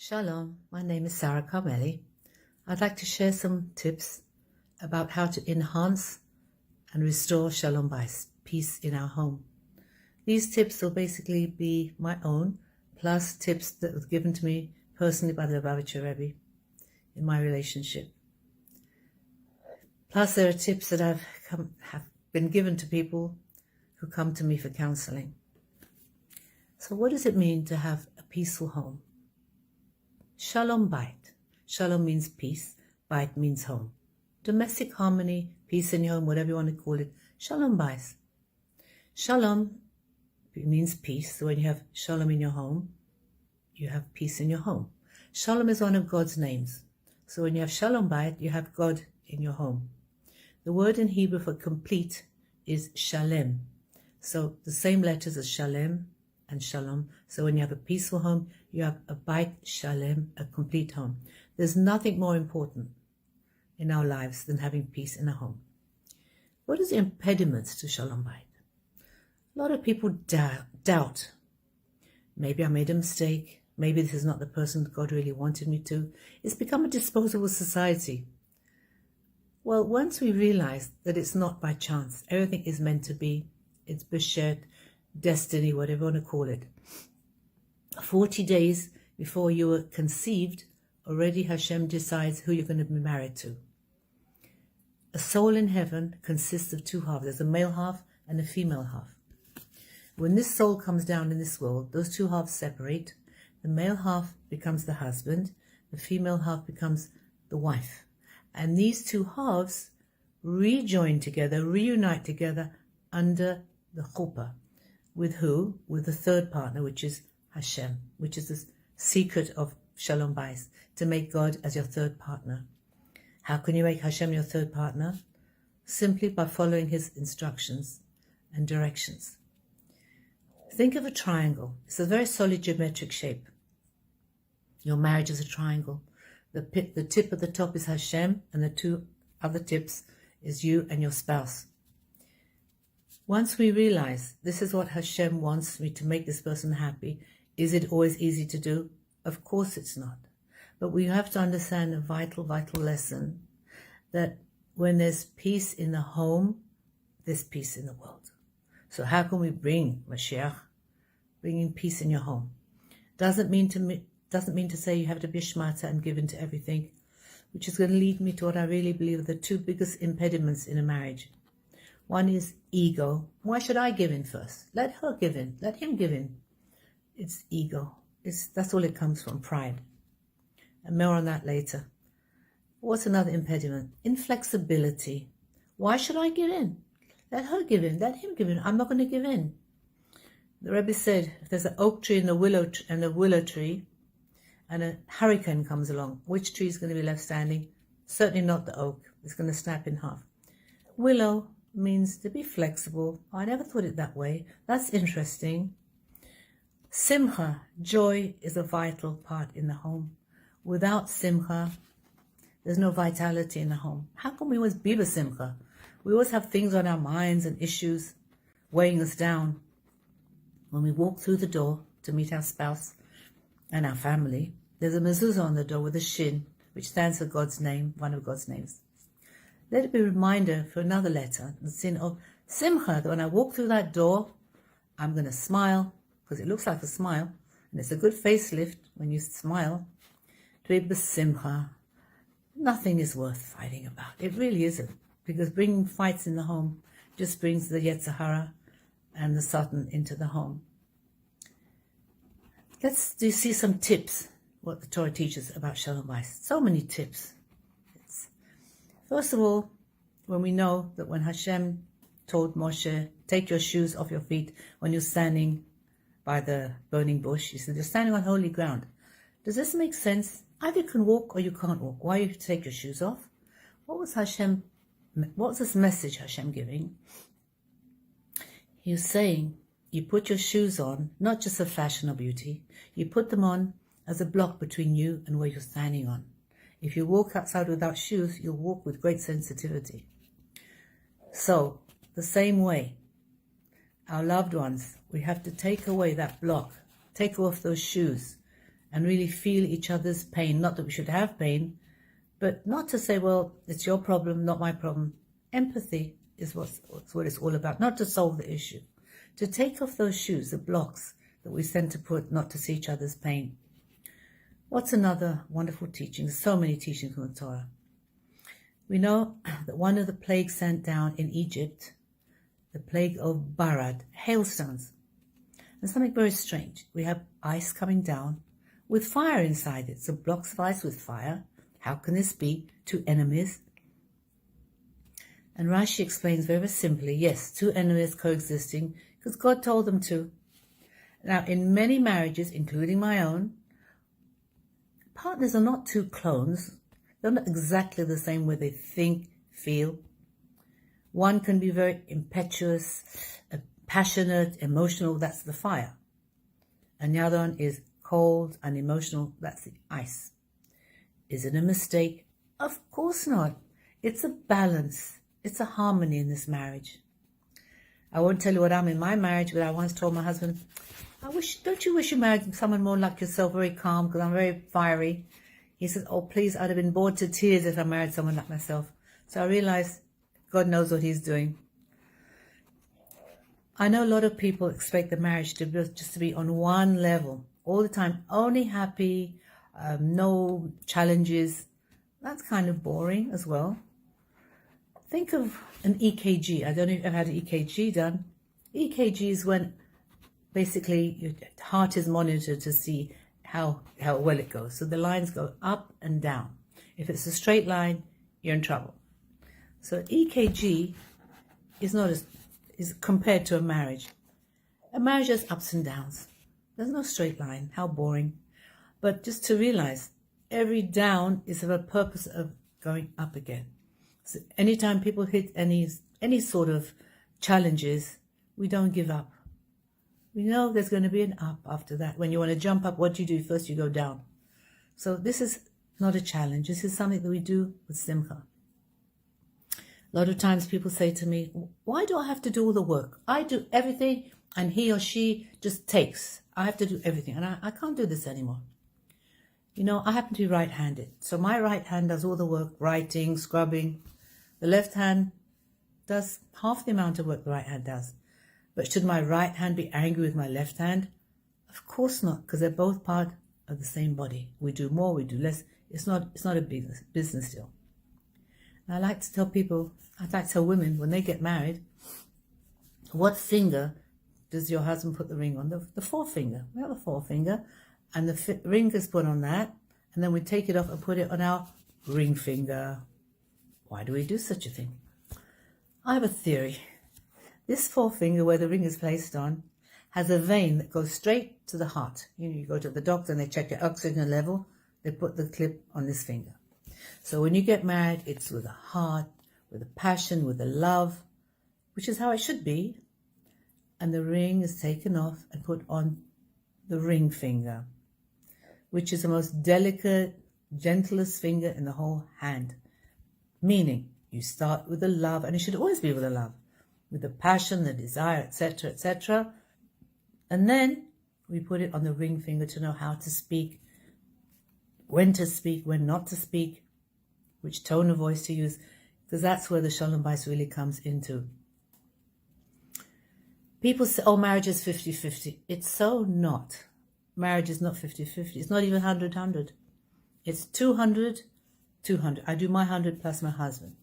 Shalom, my name is Sara Karmely. I'd like to share some tips about how to enhance and restore Shalom Bayis, peace in our home. These tips will basically be my own, plus tips that were given to me personally by the Lubavitcher Rebbe in my relationship. Plus there are tips that have been given to people who come to me for counseling. So what does it mean to have a peaceful home? Shalom Bayit. Shalom means peace. Bayit means home. Domestic harmony, peace in your home, whatever you want to call it. Shalom Bayis. Shalom means peace. So when you have shalom in your home, you have peace in your home. Shalom is one of God's names. So when you have Shalom Bayit, you have God in your home. The word in Hebrew for complete is shalem. So the same letters as shalem and shalom. So when you have a peaceful home, you have a bayit shalem, a complete home. There's nothing more important in our lives than having peace in a home. What is the impediments to Shalom Bayit? A lot of people doubt. Maybe I made a mistake. Maybe this is not the person God really wanted me to. It's become a disposable society. Well, once we realize that it's not by chance, everything is meant to be, it's beshet, destiny, whatever you want to call it. 40 days before you were conceived, already Hashem decides who you're going to be married to. A soul in heaven consists of two halves. There's a male half and a female half. When this soul comes down in this world, those two halves separate. The male half becomes the husband, the female half becomes the wife. And these two halves rejoin together, reunite together under the chuppah. With who? With the third partner, which is Hashem, which is the secret of Shalom Bayis, to make God as your third partner. How can you make Hashem your third partner? Simply by following his instructions and directions. Think of a triangle. It's a very solid geometric shape. Your marriage is a triangle. The tip at the top is Hashem, and the two other tips is you and your spouse. Once we realize this is what Hashem wants me to make this person happy, is it always easy to do? Of course it's not. But we have to understand a vital lesson, that when there's peace in the home, there's peace in the world. So how can we bring Mashiach, bringing peace in your home? Doesn't mean to say you have to be shmata and give in to everything, which is going to lead me to what I really believe are the two biggest impediments in a marriage. One is ego. Why should I give in first? Let her give in. Let him give in. It's ego. That's all it comes from, pride. And more on that later. What's another impediment? Inflexibility. Why should I give in? Let her give in. Let him give in. I'm not going to give in. The Rebbe said, if there's an oak tree and a willow tree, and a hurricane comes along, which tree is going to be left standing? Certainly not the oak. It's going to snap in half. Willow means to be flexible. I never thought it that way. That's interesting. Simcha, joy, is a vital part in the home. Without simcha, there's no vitality in the home. How can we always be with simcha? We always have things on our minds and issues weighing us down. When we walk through the door to meet our spouse and our family, there's a mezuzah on the door with a shin, which stands for God's name, one of God's names. Let it be a reminder for another letter, the sin of simcha, that when I walk through that door, I'm going to smile, because it looks like a smile, and it's a good facelift when you smile. To be b'simcha. Nothing is worth fighting about. It really isn't, because bringing fights in the home just brings the Yetzer Hara and the Satan into the home. Let's see some tips, what the Torah teaches about Shalom Bayis. So many tips. First of all, when we know that when Hashem told Moshe, take your shoes off your feet when you're standing by the burning bush, he said, you're standing on holy ground. Does this make sense? Either you can walk or you can't walk. Why you have to take your shoes off? What was this message Hashem giving? He was saying, you put your shoes on, not just for fashion or beauty, you put them on as a block between you and where you're standing on. If you walk outside without shoes, you'll walk with great sensitivity. So, the same way, our loved ones, we have to take away that block, take off those shoes, and really feel each other's pain. Not that we should have pain, but not to say, well, it's your problem, not my problem. Empathy is what it's all about, not to solve the issue. To take off those shoes, the blocks that we tend to put not to see each other's pain. What's another wonderful teaching? There's so many teachings from the Torah. We know that one of the plagues sent down in Egypt, the plague of Barad, hailstones. And something very strange. We have ice coming down with fire inside it. So blocks of ice with fire. How can this be? Two enemies. And Rashi explains very simply, yes, two enemies coexisting because God told them to. Now, in many marriages, including my own, partners are not two clones. They're not exactly the same way they think, feel. One can be very impetuous, passionate, emotional, that's the fire. And the other one is cold and emotional, that's the ice. Is it a mistake? Of course not. It's a balance. It's a harmony in this marriage. I won't tell you what I'm in my marriage, but I once told my husband, don't you wish you married someone more like yourself, very calm, because I'm very fiery. He said, oh, please, I'd have been bored to tears if I married someone like myself. So I realized God knows what he's doing. I know a lot of people expect the marriage to just to be on one level all the time, only happy, no challenges. That's kind of boring as well. Think of an EKG. I don't know if you've ever had an EKG done. EKG is when basically your heart is monitored to see how well it goes. So the lines go up and down. If it's a straight line, you're in trouble. So EKG is compared to a marriage. A marriage has ups and downs. There's no straight line. How boring. But just to realize, every down is for a purpose of going up again. So anytime people hit any sort of challenges, we don't give up. We know there's going to be an up after that. When you want to jump up, what do you do? First you go down. So this is not a challenge. This is something that we do with Simcha. A lot of times people say to me, why do I have to do all the work? I do everything and he or she just takes. I have to do everything and I can't do this anymore. You know, I happen to be right-handed. So my right hand does all the work, writing, scrubbing. The left hand does half the amount of work the right hand does. But should my right hand be angry with my left hand? Of course not, because they're both part of the same body. We do more, we do less. It's not a business deal. And I like to tell people, I'd like to tell women when they get married, what finger does your husband put the ring on? The forefinger. We have a forefinger, and the ring is put on that, and then we take it off and put it on our ring finger. Why do we do such a thing? I have a theory. This forefinger, where the ring is placed on, has a vein that goes straight to the heart. You go to the doctor and they check your oxygen level. They put the clip on this finger. So when you get married, it's with a heart, with a passion, with a love, which is how it should be. And the ring is taken off and put on the ring finger, which is the most delicate, gentlest finger in the whole hand. Meaning, you start with the love, and it should always be with the love, with the passion, the desire, etc., etc. And then we put it on the ring finger to know how to speak, when not to speak, which tone of voice to use, because that's where the Shalom Bais really comes into. People say, oh, marriage is 50-50. It's so not. Marriage is not 50-50. It's not even 100-100. It's 200-200. I do my 100 plus my husband.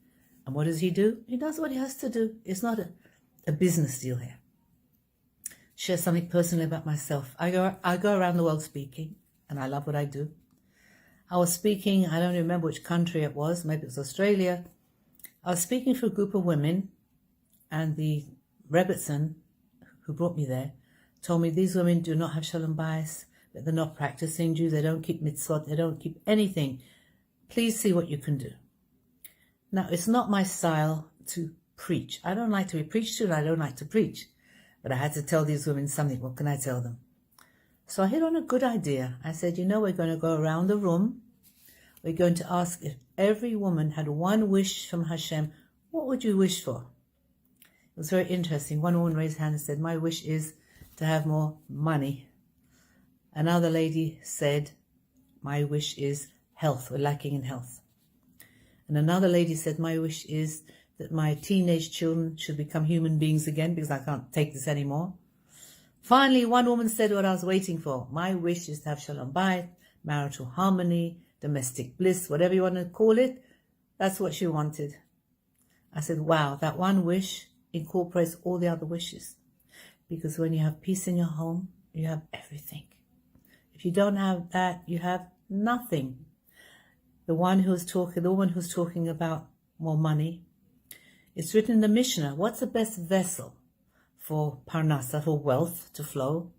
And what does he do? He does what he has to do. It's not a business deal here. Share something personally about myself. I go around the world speaking, and I love what I do. I was speaking, I don't remember which country it was, maybe it was Australia. I was speaking for a group of women, and the Rebbitzin, who brought me there, told me these women do not have Shalom Bais, that they're not practicing Jews, they don't keep mitzvot, they don't keep anything. Please see what you can do. Now, it's not my style to preach. I don't like to be preached to, and I don't like to preach. But I had to tell these women something. What can I tell them? So I hit on a good idea. I said, we're going to go around the room. We're going to ask if every woman had one wish from Hashem, what would you wish for? It was very interesting. One woman raised her hand and said, my wish is to have more money. Another lady said, my wish is health. We're lacking in health. And another lady said, my wish is that my teenage children should become human beings again because I can't take this anymore. Finally, one woman said what I was waiting for. My wish is to have shalom bayit, marital harmony, domestic bliss, whatever you want to call it. That's what she wanted. I said, wow, that one wish incorporates all the other wishes. Because when you have peace in your home, you have everything. If you don't have that, you have nothing. The woman who's talking about more money, it's written in the Mishnah, what's the best vessel for parnasa, for wealth to flow?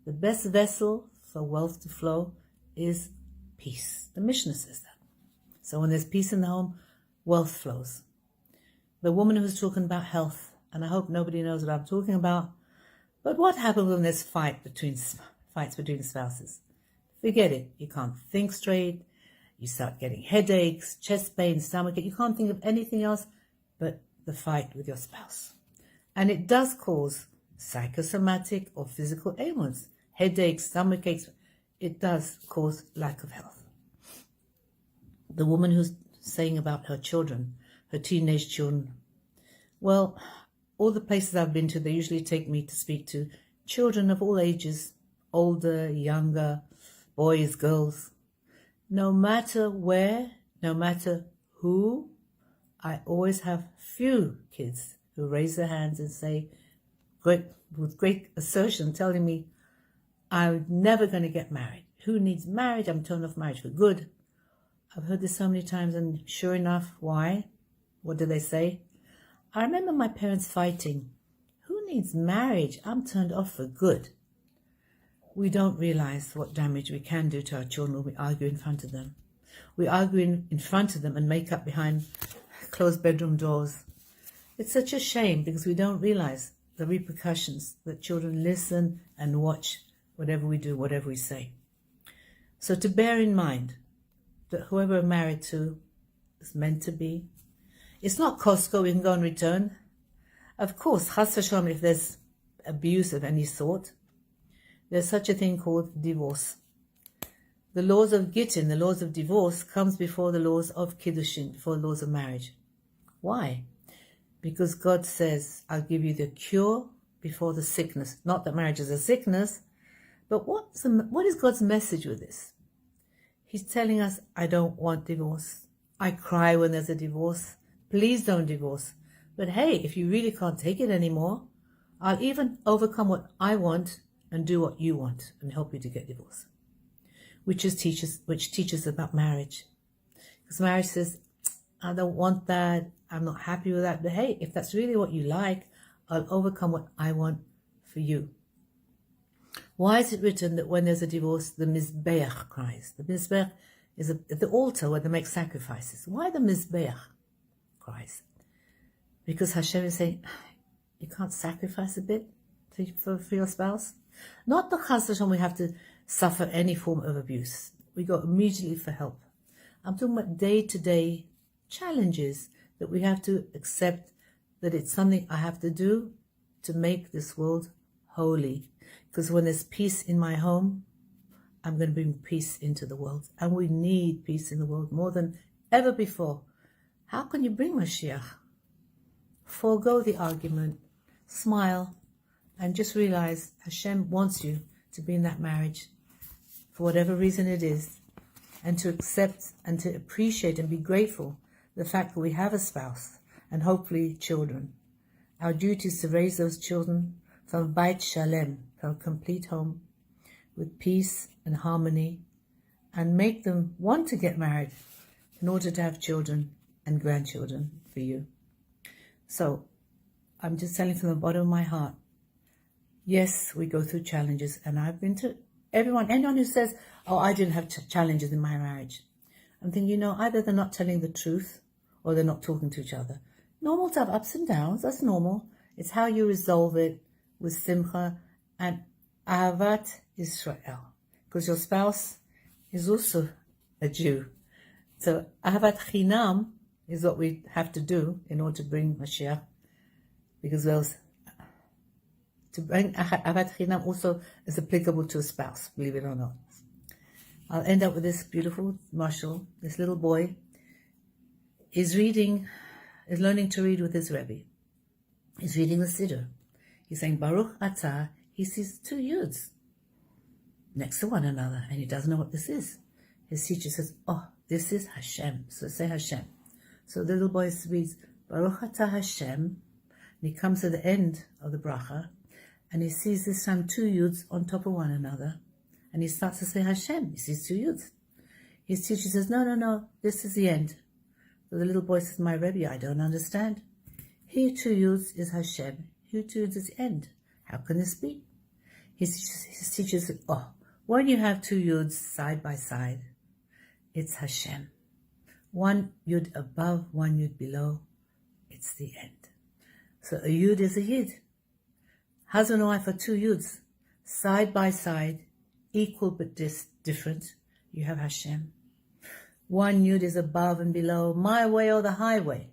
The best vessel for wealth to flow is peace. The Mishnah says that. So when there's peace in the home, wealth flows. The woman who's talking about health, and I hope nobody knows what I'm talking about, but what happens when there's fights between spouses? Forget it. You can't think straight. You start getting headaches, chest pain, stomach ache. You can't think of anything else but the fight with your spouse. And it does cause psychosomatic or physical ailments, headaches, stomach aches. It does cause lack of health. The woman who's saying about her children, her teenage children, well, all the places I've been to, they usually take me to speak to children of all ages, older, younger, boys, girls. No matter where, no matter who, I always have few kids who raise their hands and say, with great assertion, telling me, I'm never going to get married. Who needs marriage? I'm turning off marriage for good. I've heard this so many times, and sure enough, why? What do they say? I remember my parents fighting. Who needs marriage? I'm turned off for good. We don't realize what damage we can do to our children when we argue in front of them. We argue in front of them and make up behind closed bedroom doors. It's such a shame because we don't realize the repercussions that children listen and watch whatever we do, whatever we say. So to bear in mind that whoever we're married to is meant to be. It's not Costco, we can go and return. Of course, chas v'shalom, if there's abuse of any sort, there's such a thing called divorce. The laws of Gittin, the laws of divorce, comes before the laws of Kiddushin, before the laws of marriage. Why? Because God says, I'll give you the cure before the sickness. Not that marriage is a sickness, but what is God's message with this? He's telling us, I don't want divorce. I cry when there's a divorce. Please don't divorce. But hey, if you really can't take it anymore, I'll even overcome what I want and do what you want and help you to get divorced. Which teaches about marriage. Because marriage says, I don't want that, I'm not happy with that, but hey, if that's really what you like, I'll overcome what I want for you. Why is it written that when there's a divorce, the Mizbeach cries? The Mizbeach is the altar where they make sacrifices. Why the Mizbeach cries? Because Hashem is saying, you can't sacrifice a bit for your spouse? Not the chas v'shalom we have to suffer any form of abuse. We go immediately for help. I'm talking about day-to-day challenges that we have to accept that it's something I have to do to make this world holy. Because when there's peace in my home, I'm going to bring peace into the world. And we need peace in the world more than ever before. How can you bring Mashiach? Forego the argument, smile, and just realize Hashem wants you to be in that marriage for whatever reason it is, and to accept and to appreciate and be grateful the fact that we have a spouse and hopefully children. Our duty is to raise those children from Beit Shalem, from a complete home, with peace and harmony, and make them want to get married in order to have children and grandchildren for you. So, I'm just telling from the bottom of my heart, yes, we go through challenges, and I've been to anyone who says, oh, I didn't have challenges in my marriage. I'm thinking, either they're not telling the truth or they're not talking to each other. Normal to have ups and downs, that's normal. It's how you resolve it with simcha and ahavat Israel. Because your spouse is also a Jew. So ahavat chinam is what we have to do in order to bring Mashiach. Because to bring ahavat chinam also is applicable to a spouse, believe it or not. I'll end up with this beautiful Marshall, this little boy, is learning to read with his Rebbe. He's reading the Siddur. He's saying, Baruch Atah. He sees two Yuds next to one another, and he doesn't know what this is. His teacher says, oh, this is Hashem. So say Hashem. So the little boy reads, Baruch Atah Hashem, and he comes to the end of the bracha, and he sees this time two Yuds on top of one another, and he starts to say Hashem. He sees two Yuds. His teacher says, no, this is the end. So the little boy says, my Rebbe, I don't understand. Here two Yuds is Hashem, here two Yuds is the end. How can this be? His teacher said, oh, when you have two Yuds side by side, it's Hashem. One Yud above, one Yud below, it's the end. So a Yud is a Yid. Husband and wife are two Yuds, side by side, equal but different. You have Hashem. One Yud is above and below, my way or the highway.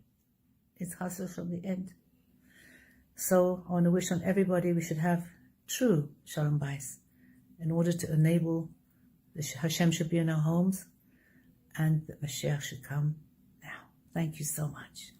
It's Hashem from the end. So I want to wish on everybody we should have true Shalom Bayis in order to enable the Hashem should be in our homes and the Mashiach should come now. Thank you so much.